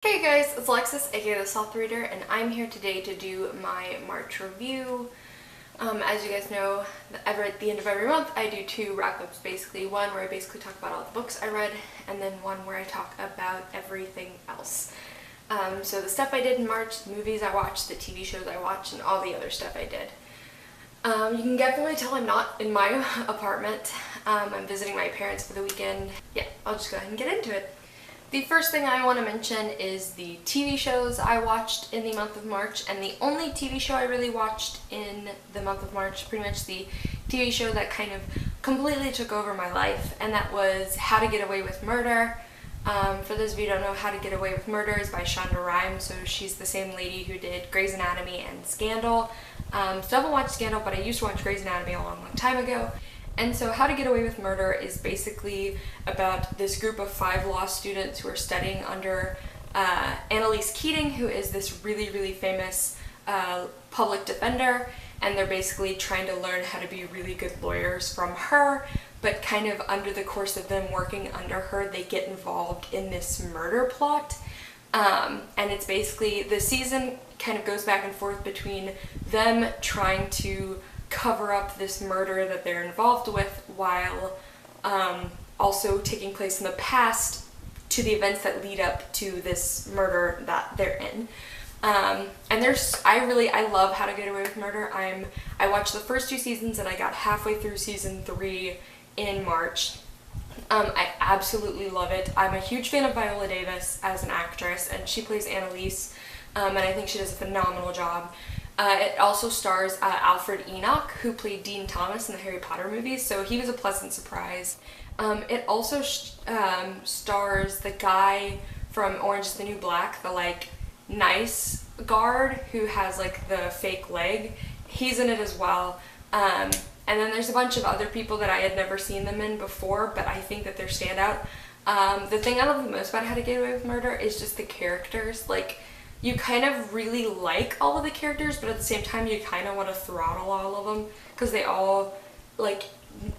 Hey guys, it's Alexis, aka The Soft Reader, and I'm here today to do my March review. As you guys know, at the end of every month I do two wrap-ups basically. One where I basically talk about all the books I read, and then one where I talk about everything else. So the stuff I did in March, the movies I watched, the TV shows I watched, and all the other stuff I did. You can definitely tell I'm not in my apartment. I'm visiting my parents for the weekend. Yeah, I'll just go ahead and get into it. The first thing I want to mention is the TV shows I watched in the month of March, and the only TV show I really watched in the month of March, pretty much the TV show that kind of completely took over my life, and that was How to Get Away with Murder. For those of you who don't know, How to Get Away with Murder is by Shonda Rhimes, so she's the same lady who did Grey's Anatomy and Scandal. So I haven't watched Scandal, but I used to watch Grey's Anatomy a long time ago. And so How to Get Away with Murder is basically about this group of 5 law students who are studying under Annalise Keating, who is this really famous public defender, and they're basically trying to learn how to be really good lawyers from her, but kind of under the course of them working under her, they get involved in this murder plot. And it's basically, the season kind of goes back and forth between them trying to cover up this murder that they're involved with while also taking place in the past to the events that lead up to this murder that they're in. And I love How to Get Away with Murder. I watched the first 2 seasons and I got halfway through season 3 in March. I absolutely love it. I'm a huge fan of Viola Davis as an actress, and she plays Annalise, and I think she does a phenomenal job. It also stars Alfred Enoch, who played Dean Thomas in the Harry Potter movies, so he was a pleasant surprise. It also stars the guy from Orange is the New Black, the nice guard who has the fake leg. He's in it as well. And then there's a bunch of other people that I had never seen them in before, but I think that they're standout. The thing I love the most about How to Get Away with Murder is just the characters. You kind of really like all of the characters, but at the same time you kind of want to throttle all of them, because they all,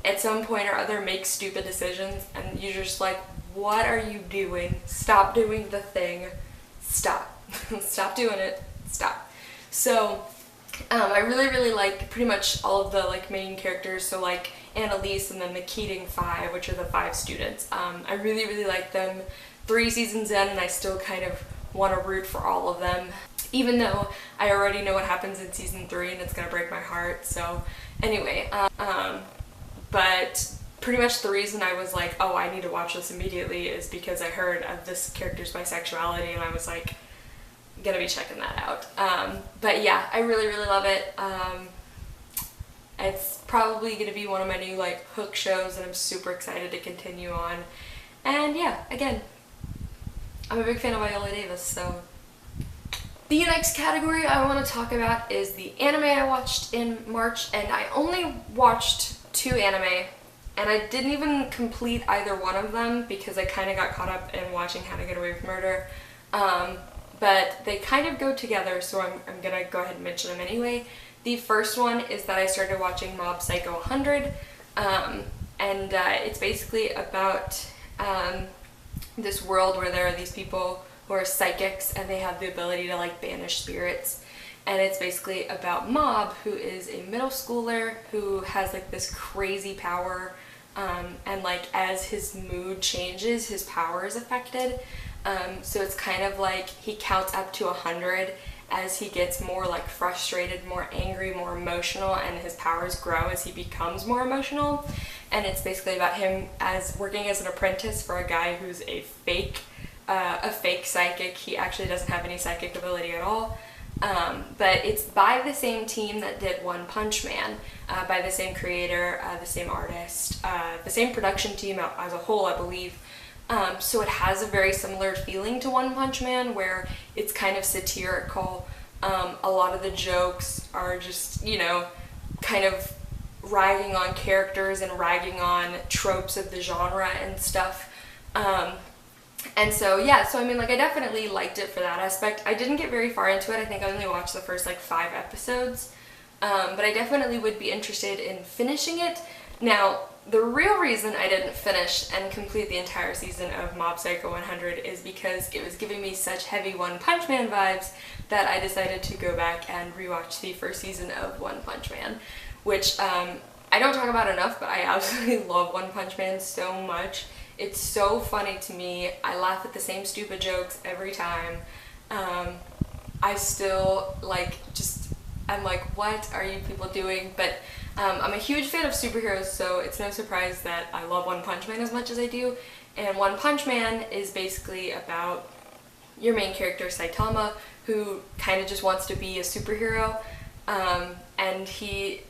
at some point or other make stupid decisions, and you're just like, what are you doing? Stop doing the thing. Stop. Stop doing it. Stop. So, I really like pretty much all of the main characters, so Annalise and then the Keating 5, which are the 5 students. I really like them. 3 seasons in, and I still kind of want to root for all of them, even though I already know what happens in season 3 and it's gonna break my heart. So anyway, but pretty much the reason I was like, oh, I need to watch this immediately is because I heard of this character's bisexuality, and I was like, gonna be checking that out. But yeah, I really love it. It's probably gonna be one of my new hook shows that I'm super excited to continue on. And yeah, again, I'm a big fan of Viola Davis, so. The next category I want to talk about is the anime I watched in March, and I only watched 2 anime, and I didn't even complete either one of them because I kind of got caught up in watching How to Get Away with Murder. But they kind of go together, so I'm gonna go ahead and mention them anyway. The first one is that I started watching Mob Psycho 100, and it's basically about this world where there are these people who are psychics and they have the ability to banish spirits, and it's basically about Mob, who is a middle schooler who has this crazy power, and as his mood changes, his power is affected. So it's kind of he counts up to 100 as he gets more frustrated, more angry, more emotional, and his powers grow as he becomes more emotional. And it's basically about him as working as an apprentice for a guy who's a fake psychic. He actually doesn't have any psychic ability at all. But it's by the same team that did One Punch Man, by the same creator, the same artist, the same production team as a whole, I believe. So it has a very similar feeling to One Punch Man, where it's kind of satirical. A lot of the jokes are just, kind of ragging on characters and ragging on tropes of the genre and stuff. And so, yeah, so I definitely liked it for that aspect. I didn't get very far into it. I think I only watched the first 5 episodes. But I definitely would be interested in finishing it. Now, the real reason I didn't finish and complete the entire season of Mob Psycho 100 is because it was giving me such heavy One Punch Man vibes that I decided to go back and rewatch the first season of One Punch Man, which I don't talk about enough, but I absolutely love One Punch Man so much. It's so funny to me. I laugh at the same stupid jokes every time. I still I'm like, what are you people doing? But I'm a huge fan of superheroes, so it's no surprise that I love One Punch Man as much as I do. And One Punch Man is basically about your main character, Saitama, who kind of just wants to be a superhero. And he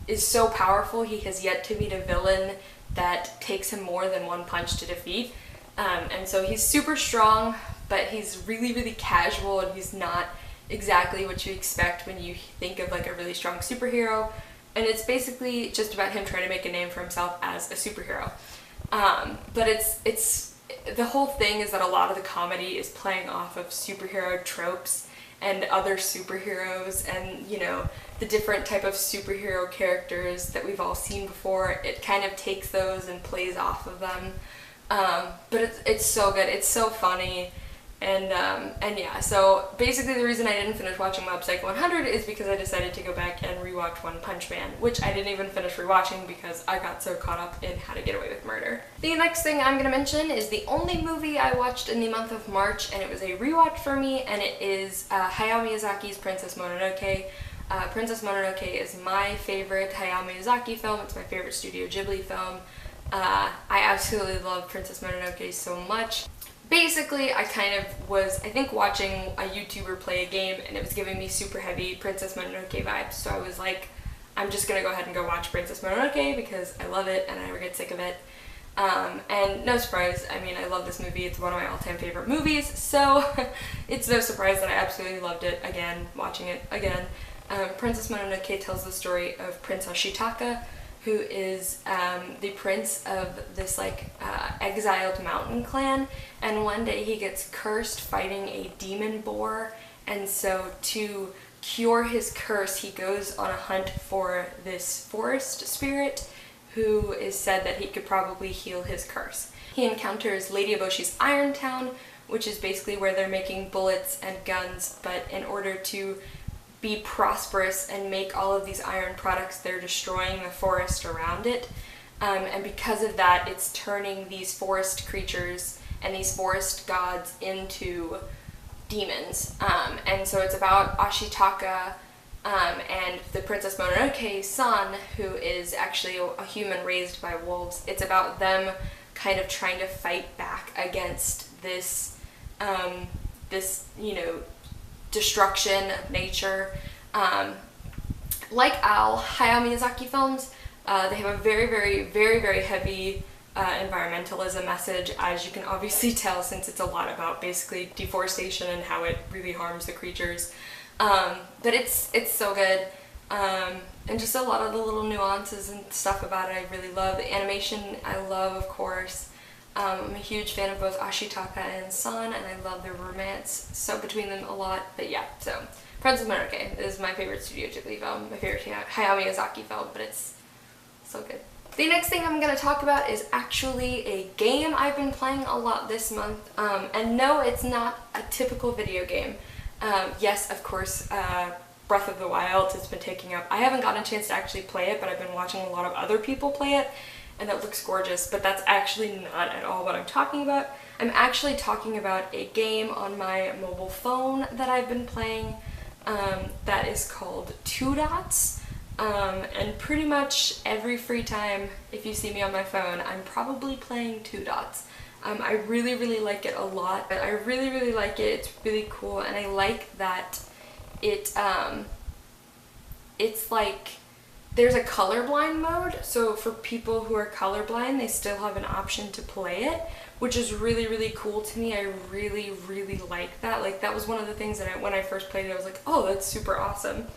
is so powerful, he has yet to meet a villain that takes him more than one punch to defeat. And so he's super strong, but he's really, really casual, and he's not exactly what you expect when you think of like a really strong superhero. And it's basically just about him trying to make a name for himself as a superhero. But it's the whole thing is that a lot of the comedy is playing off of superhero tropes and other superheroes, and you know, the different type of superhero characters that we've all seen before. It kind of takes those and plays off of them. But it's so good. It's so funny. And yeah, so basically the reason I didn't finish watching Mob Psycho 100 is because I decided to go back and rewatch One Punch Man, which I didn't even finish rewatching because I got so caught up in How to Get Away with Murder. The next thing I'm going to mention is the only movie I watched in the month of March, and it was a rewatch for me, and it is Hayao Miyazaki's Princess Mononoke. Princess Mononoke is my favorite Hayao Miyazaki film. It's my favorite Studio Ghibli film. I absolutely love Princess Mononoke so much. Basically, I kind of was, I think, watching a YouTuber play a game, and it was giving me super heavy Princess Mononoke vibes, so I was like, I'm just gonna go ahead and go watch Princess Mononoke because I love it and I never get sick of it. And no surprise, I mean, I love this movie. It's one of my all-time favorite movies, so it's no surprise that I absolutely loved it again, watching it again. Princess Mononoke tells the story of Prince Ashitaka, who is the prince of this exiled mountain clan, and one day he gets cursed fighting a demon boar, and so to cure his curse he goes on a hunt for this forest spirit who is said that he could probably heal his curse. He encounters Lady Eboshi's Iron Town, which is basically where they're making bullets and guns, but in order to be prosperous and make all of these iron products, they're destroying the forest around it. And because of that, it's turning these forest creatures and these forest gods into demons. And so it's about Ashitaka and the Princess Mononoke's son, who is actually a human raised by wolves. It's about them kind of trying to fight back against this, destruction of nature. Like all Hayao Miyazaki films, they have a very, very, very, very heavy environmentalism message, as you can obviously tell, since it's a lot about basically deforestation and how it really harms the creatures. But it's so good. And just a lot of the little nuances and stuff about it I really love. The animation I love, of course. I'm a huge fan of both Ashitaka and San, and I love their romance so between them a lot. But yeah, so Princess Mononoke is my favorite Studio Ghibli film, my favorite Hayao Miyazaki film, but it's so good. The next thing I'm going to talk about is actually a game I've been playing a lot this month, and no, it's not a typical video game. Yes, of course, Breath of the Wild has been taking up. I haven't gotten a chance to actually play it, but I've been watching a lot of other people play it, and that looks gorgeous, but that's actually not at all what I'm talking about. I'm actually talking about a game on my mobile phone that I've been playing that is called Two Dots, and pretty much every free time, if you see me on my phone, I'm probably playing Two Dots. I really, really like it a lot. I really, really like it. It's really cool, and I like that it's like there's a colorblind mode, so for people who are colorblind, they still have an option to play it, which is really, really cool to me. I really, really like that. Like, that was one of the things that when I first played it, I was like, oh, that's super awesome.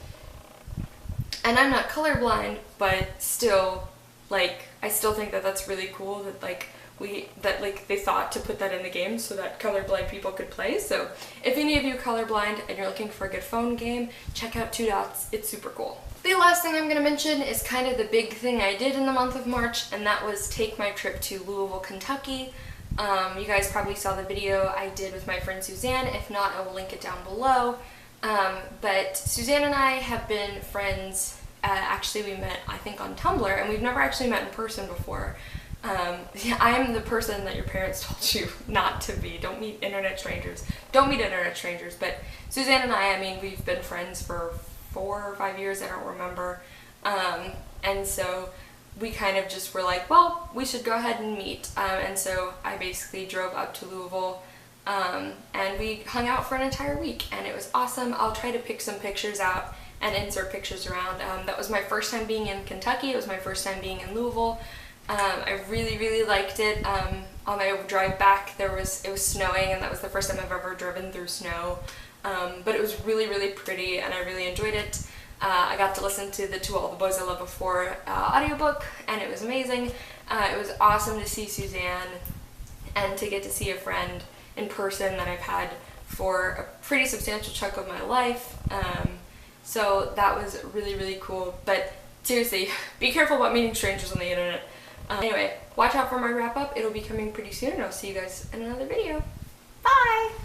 And I'm not colorblind, but still, like, I still think that that's really cool that, like, they thought to put that in the game so that colorblind people could play. So if any of you are colorblind and you're looking for a good phone game, check out Two Dots. It's super cool. The last thing I'm going to mention is kind of the big thing I did in the month of March, and that was take my trip to Louisville, Kentucky. You guys probably saw the video I did with my friend Suzanne. If not, I will link it down below. But Suzanne and I have been friends. Actually, we met, I think, on Tumblr, and we've never actually met in person before. I'm the person that your parents told you not to be. Don't meet internet strangers. Don't meet internet strangers. But Suzanne and I mean, we've been friends for 4 or 5 years, I don't remember. And so we kind of just were like, well, we should go ahead and meet. And so I basically drove up to Louisville, and we hung out for an entire week, and it was awesome. I'll try to pick some pictures out and insert pictures around. That was my first time being in Kentucky. It was my first time being in Louisville. I really liked it. On my drive back, it was snowing, and that was the first time I've ever driven through snow. But it was really pretty, and I really enjoyed it. I got to listen to the To All the Boys I Loved Before audiobook, and it was amazing. It was awesome to see Suzanne and to get to see a friend in person that I've had for a pretty substantial chunk of my life. So that was really cool. But seriously, be careful about meeting strangers on the internet. Anyway, watch out for my wrap up. It'll be coming pretty soon, and I'll see you guys in another video. Bye!